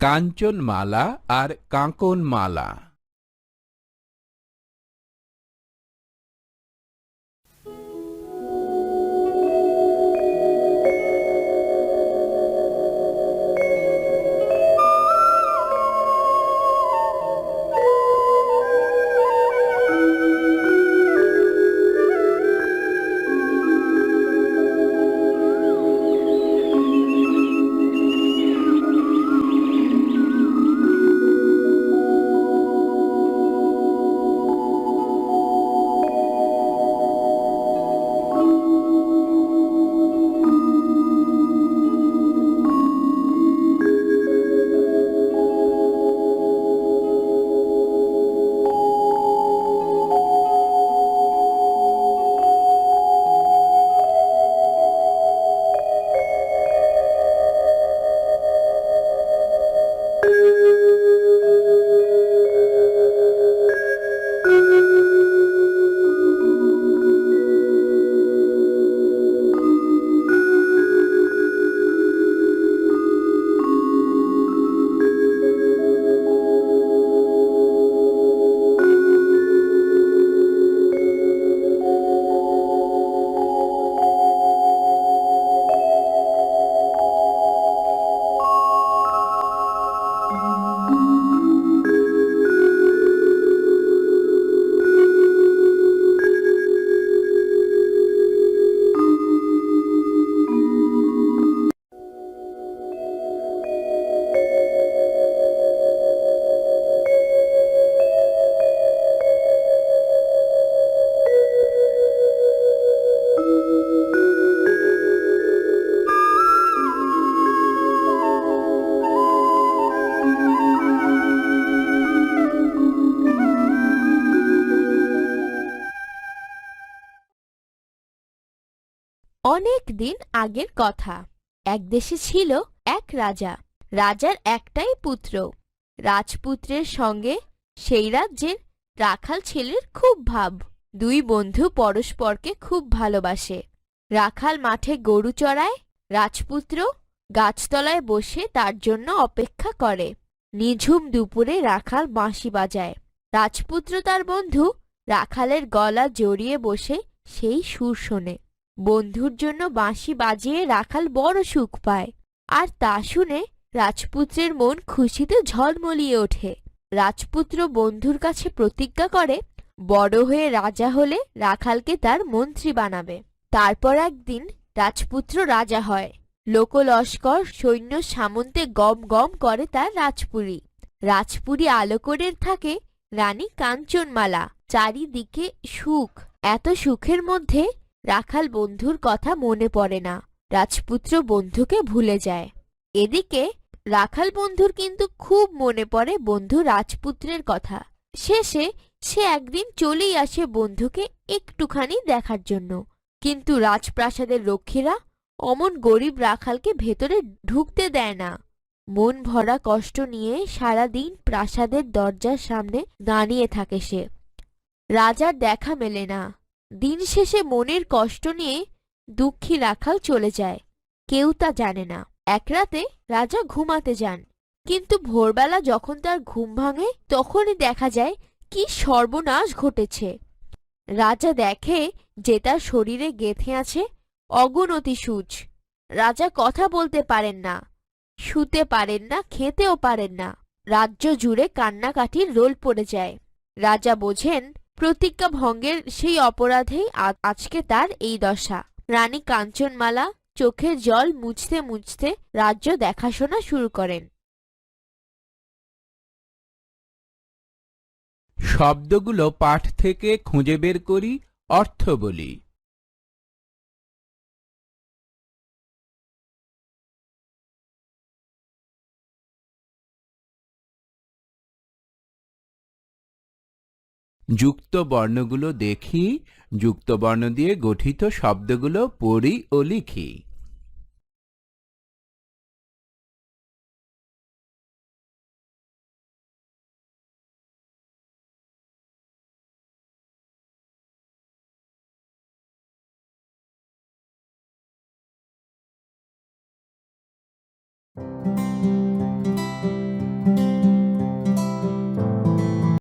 কাঞ্চনমালা আর কাঁকনমালা। অনেক দিন আগের কথা। এক দেশে ছিল এক রাজা। রাজার একটাই পুত্র। রাজপুত্রের সঙ্গে সেই রাজ্যের রাখাল ছেলের খুব ভাব। দুই বন্ধু পরস্পরকে খুব ভালোবাসে। রাখাল মাঠে গরু চড়ায়, রাজপুত্র গাছতলায় বসে তার জন্য অপেক্ষা করে। নিঝুম দুপুরে রাখাল বাঁশি বাজায়। রাজপুত্র তার বন্ধু রাখালের গলা জড়িয়ে বসে সেই সুর শোনে। বন্ধুর জন্য বাঁশি বাজিয়ে রাখাল বড় সুখ পায়, আর তা শুনে রাজপুত্রের মন খুশিতে ঝলমলিয়ে ওঠে। রাজপুত্র বন্ধুর কাছে প্রতিজ্ঞা করে বড় হয়ে রাজা হলে রাখালকে তার মন্ত্রী বানাবে। তারপর একদিন রাজপুত্র রাজা হয়। লোকলস্কর সৈন্য সামন্তে গম গম করে তার রাজপুরী। রাজপুরী আলোকরের থাকে রানী কাঞ্চনমালা। চারিদিকে সুখ। এত সুখের মধ্যে রাখাল বন্ধুর কথা মনে পড়ে না। রাজপুত্র বন্ধুকে ভুলে যায়। এদিকে রাখাল বন্ধুর কিন্তু খুব মনে পড়ে বন্ধু রাজপুত্রের কথা। শেষে সে একদিন চলেই আসে বন্ধুকে একটুখানি দেখার জন্য। কিন্তু রাজপ্রাসাদের রক্ষীরা অমন গরিব রাখালকে ভেতরে ঢুকতে দেয় না। মন ভরা কষ্ট নিয়ে সারাদিন প্রাসাদের দরজার সামনে দাঁড়িয়ে থাকে সে। রাজার দেখা মেলে না। দিন শেষে মনের কষ্ট নিয়ে দুঃখী রাখাল চলে যায়। কেউ তা জানে না। এক রাতে রাজা ঘুমাতে যান, কিন্তু ভোরবেলা যখন তার ঘুম ভাঙে তখনই দেখা যায় কি সর্বনাশ ঘটেছে। রাজা দেখে যে তার শরীরে গেঁথে আছে অগুনতি সূচ। রাজা কথা বলতে পারেন না, শুতে পারেন না, খেতেও পারেন না। রাজ্য জুড়ে কান্নাকাটির রোল পড়ে যায়। রাজা বোঝেন প্রতিজ্ঞা ভঙ্গের সেই অপরাধেই আজকে তার এই দশা। রানী কাঞ্চনমালা চোখের জল মুছতে মুছতে রাজ্য দেখাশোনা শুরু করেন। শব্দগুলো পাঠ থেকে খুঁজে বের করি, অর্থ বলি। যুক্ত বর্ণগুলো দেখি, যুক্ত বর্ণ দিয়ে গঠিত শব্দগুলো পড়ি ও লিখি।